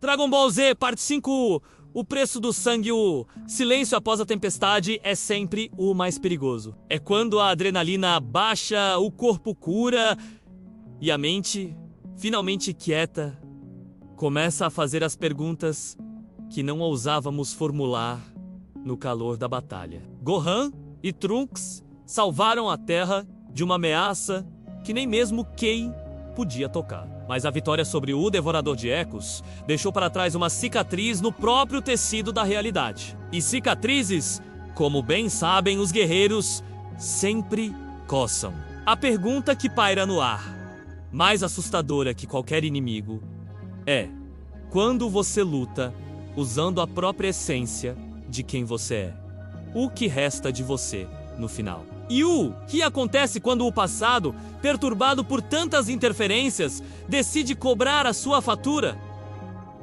Dragon Ball Z, parte 5. O preço do sangue, o silêncio após a tempestade é sempre o mais perigoso. É quando a adrenalina baixa, o corpo cura e a mente, finalmente quieta, começa a fazer as perguntas que não ousávamos formular no calor da batalha. Gohan e Trunks salvaram a Terra de uma ameaça que nem mesmo Kei podia tocar. Mas a vitória sobre o Devorador de Ecos deixou para trás uma cicatriz no próprio tecido da realidade. E cicatrizes, como bem sabem os guerreiros, sempre coçam. A pergunta que paira no ar, mais assustadora que qualquer inimigo, é: quando você luta usando a própria essência de quem você é, o que resta de você no final? E o que acontece quando o passado, perturbado por tantas interferências, decide cobrar a sua fatura?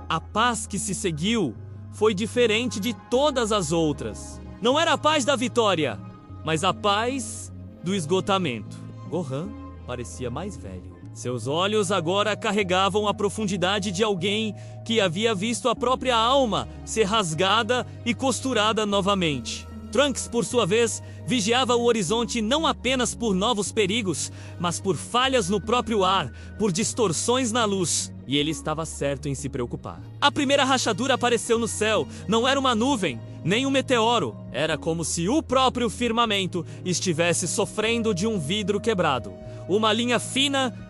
A paz que se seguiu foi diferente de todas as outras. Não era a paz da vitória, mas a paz do esgotamento. Gohan parecia mais velho. Seus olhos agora carregavam a profundidade de alguém que havia visto a própria alma ser rasgada e costurada novamente. Trunks, por sua vez, vigiava o horizonte não apenas por novos perigos, mas por falhas no próprio ar, por distorções na luz. E ele estava certo em se preocupar. A primeira rachadura apareceu no céu. Não era uma nuvem, nem um meteoro. Era como se o próprio firmamento estivesse sofrendo de um vidro quebrado. Uma linha fina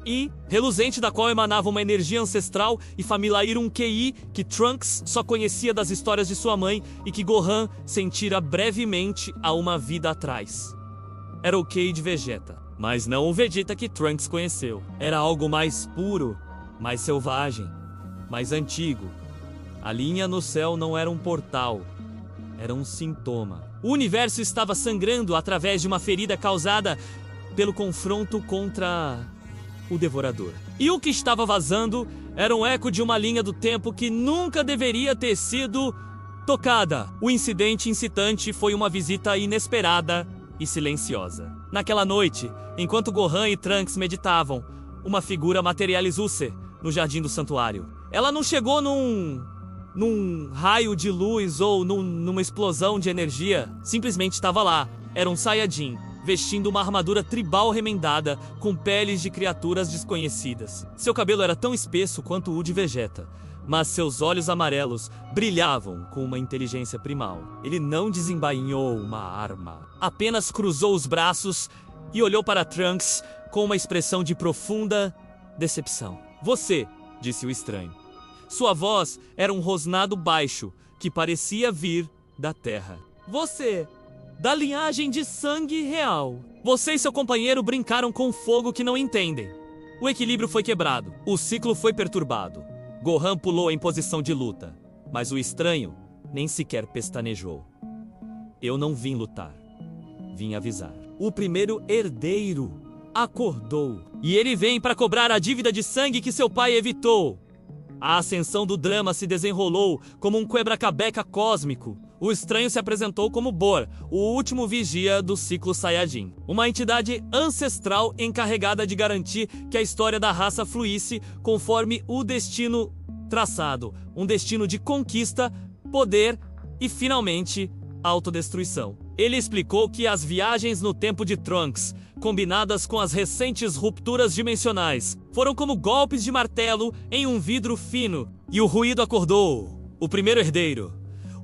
e reluzente da qual emanava uma energia ancestral e familiar, um QI que Trunks só conhecia das histórias de sua mãe e que Gohan sentira brevemente há uma vida atrás. Era o QI de Vegeta, mas não o Vegeta que Trunks conheceu. Era algo mais puro, mais selvagem, mais antigo. A linha no céu não era um portal, era um sintoma. O universo estava sangrando através de uma ferida causada pelo confronto contra o Devorador. E o que estava vazando era um eco de uma linha do tempo que nunca deveria ter sido tocada. O incidente incitante foi uma visita inesperada e silenciosa. Naquela noite, enquanto Gohan e Trunks meditavam, uma figura materializou-se no jardim do santuário. Ela não chegou num raio de luz ou numa explosão de energia. Simplesmente estava lá. Era um Saiyajin, vestindo uma armadura tribal remendada com peles de criaturas desconhecidas. Seu cabelo era tão espesso quanto o de Vegeta, mas seus olhos amarelos brilhavam com uma inteligência primal. Ele não desembainhou uma arma, apenas cruzou os braços e olhou para Trunks com uma expressão de profunda decepção. "Você", disse o estranho. Sua voz era um rosnado baixo que parecia vir da terra. "Você, da linhagem de sangue real. Você e seu companheiro brincaram com fogo que não entendem." O equilíbrio foi quebrado. O ciclo foi perturbado. Gohan pulou em posição de luta, mas o estranho nem sequer pestanejou. "Eu não vim lutar. Vim avisar." O primeiro herdeiro acordou. E ele vem para cobrar a dívida de sangue que seu pai evitou. A ascensão do drama se desenrolou como um quebra-cabeça cósmico. O estranho se apresentou como Bor, o último vigia do ciclo Saiyajin. Uma entidade ancestral encarregada de garantir que a história da raça fluísse conforme o destino traçado. Um destino de conquista, poder e, finalmente, autodestruição. Ele explicou que as viagens no tempo de Trunks, combinadas com as recentes rupturas dimensionais, foram como golpes de martelo em um vidro fino. E o ruído acordou. O primeiro herdeiro.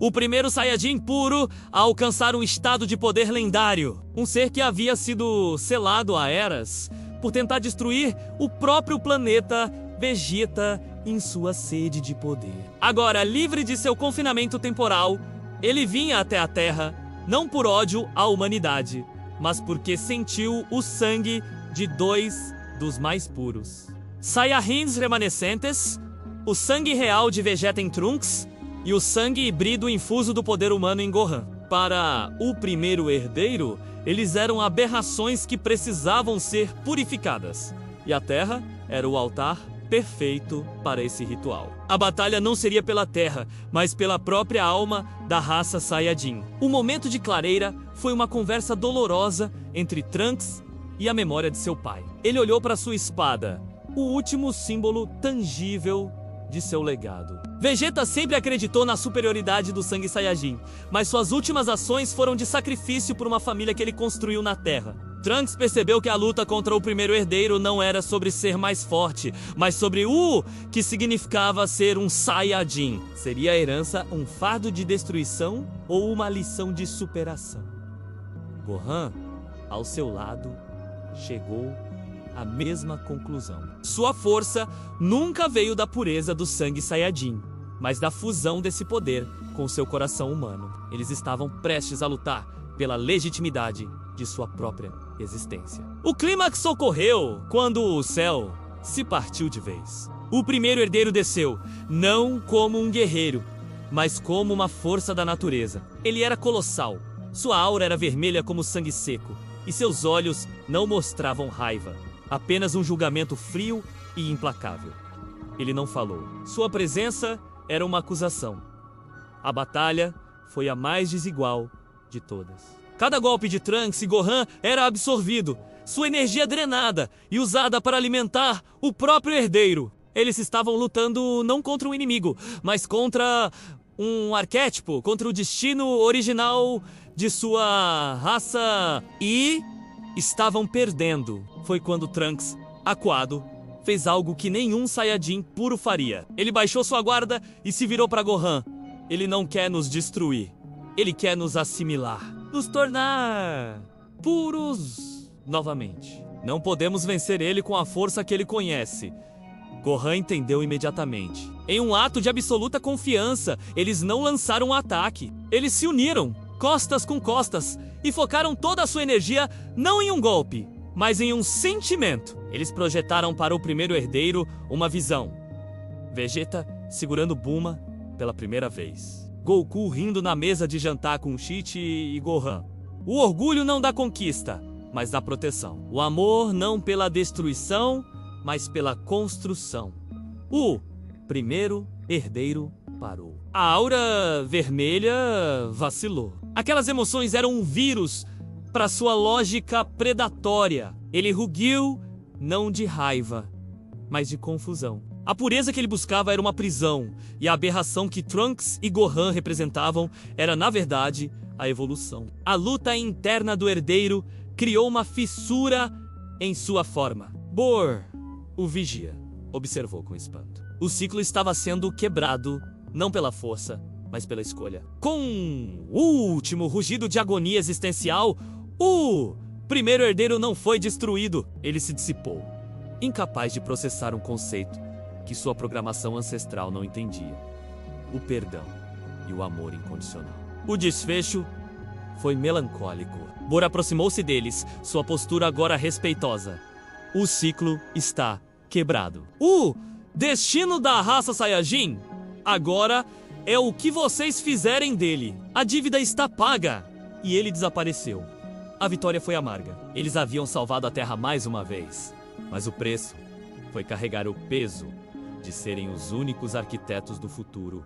O primeiro Saiyajin puro a alcançar um estado de poder lendário. Um ser que havia sido selado há eras por tentar destruir o próprio planeta Vegeta em sua sede de poder. Agora, livre de seu confinamento temporal, ele vinha até a Terra, não por ódio à humanidade, mas porque sentiu o sangue de dois dos mais puros. Saiyajins remanescentes, o sangue real de Vegeta em Trunks e o sangue híbrido infuso do poder humano em Gohan. Para o primeiro herdeiro, eles eram aberrações que precisavam ser purificadas. E a Terra era o altar perfeito para esse ritual. A batalha não seria pela Terra, mas pela própria alma da raça Saiyajin. O momento de clareira foi uma conversa dolorosa entre Trunks e a memória de seu pai. Ele olhou para sua espada, o último símbolo tangível de seu legado. Vegeta sempre acreditou na superioridade do sangue Saiyajin, mas suas últimas ações foram de sacrifício por uma família que ele construiu na Terra. Trunks percebeu que a luta contra o primeiro herdeiro não era sobre ser mais forte, mas sobre o que significava ser um Saiyajin. Seria a herança um fardo de destruição ou uma lição de superação? Gohan, ao seu lado, chegou à mesma conclusão. Sua força nunca veio da pureza do sangue Saiyajin, mas da fusão desse poder com seu coração humano. Eles estavam prestes a lutar pela legitimidade de sua própria existência. O clímax ocorreu quando o céu se partiu de vez. O primeiro herdeiro desceu, não como um guerreiro, mas como uma força da natureza. Ele era colossal. Sua aura era vermelha como sangue seco, e seus olhos não mostravam raiva, apenas um julgamento frio e implacável. Ele não falou. Sua presença era uma acusação. A batalha foi a mais desigual de todas. Cada golpe de Trunks e Gohan era absorvido, sua energia drenada e usada para alimentar o próprio herdeiro. Eles estavam lutando não contra um inimigo, mas contra um arquétipo, contra o destino original de sua raça, e estavam perdendo. Foi quando Trunks, acuado, fez algo que nenhum Saiyajin puro faria. Ele baixou sua guarda e se virou para Gohan. Ele não quer nos destruir. Ele quer nos assimilar, nos tornar puros novamente. Não podemos vencer ele com a força que ele conhece. Gohan entendeu imediatamente. Em um ato de absoluta confiança, eles não lançaram um ataque. Eles se uniram, costas com costas, e focaram toda a sua energia não em um golpe, mas em um sentimento. Eles projetaram para o primeiro herdeiro uma visão. Vegeta segurando Bulma pela primeira vez. Goku rindo na mesa de jantar com Chi-Chi e Gohan. O orgulho não da conquista, mas da proteção. O amor não pela destruição, mas pela construção. O primeiro herdeiro parou. A aura vermelha vacilou. Aquelas emoções eram um vírus para sua lógica predatória. Ele rugiu, não de raiva, mas de confusão. A pureza que ele buscava era uma prisão, e a aberração que Trunks e Gohan representavam era, na verdade, a evolução. A luta interna do herdeiro criou uma fissura em sua forma. Bor, o vigia, observou com espanto. O ciclo estava sendo quebrado, não pela força, mas pela escolha. Com o último rugido de agonia existencial, o primeiro herdeiro não foi destruído. Ele se dissipou, incapaz de processar um conceito que sua programação ancestral não entendia: o perdão e o amor incondicional. O desfecho foi melancólico. Bor aproximou-se deles, sua postura agora respeitosa. O ciclo está quebrado. O destino da raça Saiyajin agora é o que vocês fizerem dele. A dívida está paga. E ele desapareceu. A vitória foi amarga. Eles haviam salvado a Terra mais uma vez, mas o preço foi carregar o peso de serem os únicos arquitetos do futuro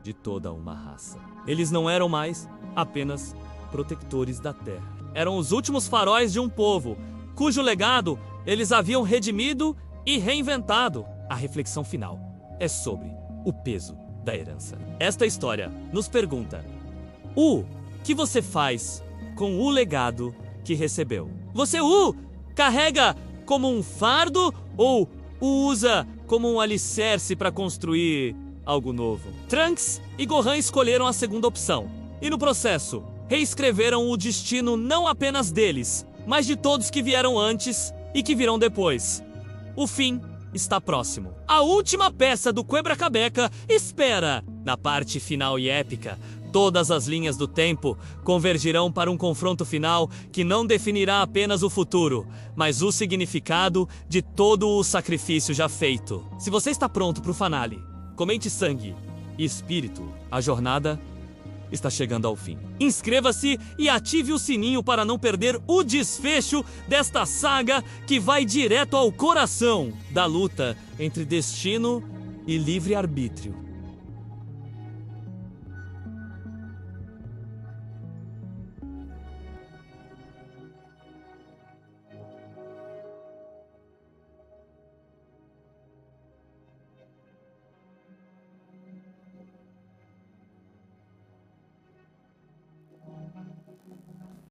de toda uma raça. Eles não eram mais apenas protetores da Terra. Eram os últimos faróis de um povo, cujo legado eles haviam redimido e reinventado. A reflexão final é sobre o peso da herança. Esta história nos pergunta: o que você faz com o legado que recebeu? Você o carrega como um fardo ou o usa como um alicerce para construir algo novo? Trunks e Gohan escolheram a segunda opção, e no processo reescreveram o destino não apenas deles, mas de todos que vieram antes e que virão depois. O fim está próximo. A última peça do Quebra-Cabeça espera. Na parte final e épica, todas as linhas do tempo convergirão para um confronto final que não definirá apenas o futuro, mas o significado de todo o sacrifício já feito. Se você está pronto para o finale, comente sangue e espírito. A jornada está chegando ao fim. Inscreva-se e ative o sininho para não perder o desfecho desta saga que vai direto ao coração da luta entre destino e livre-arbítrio.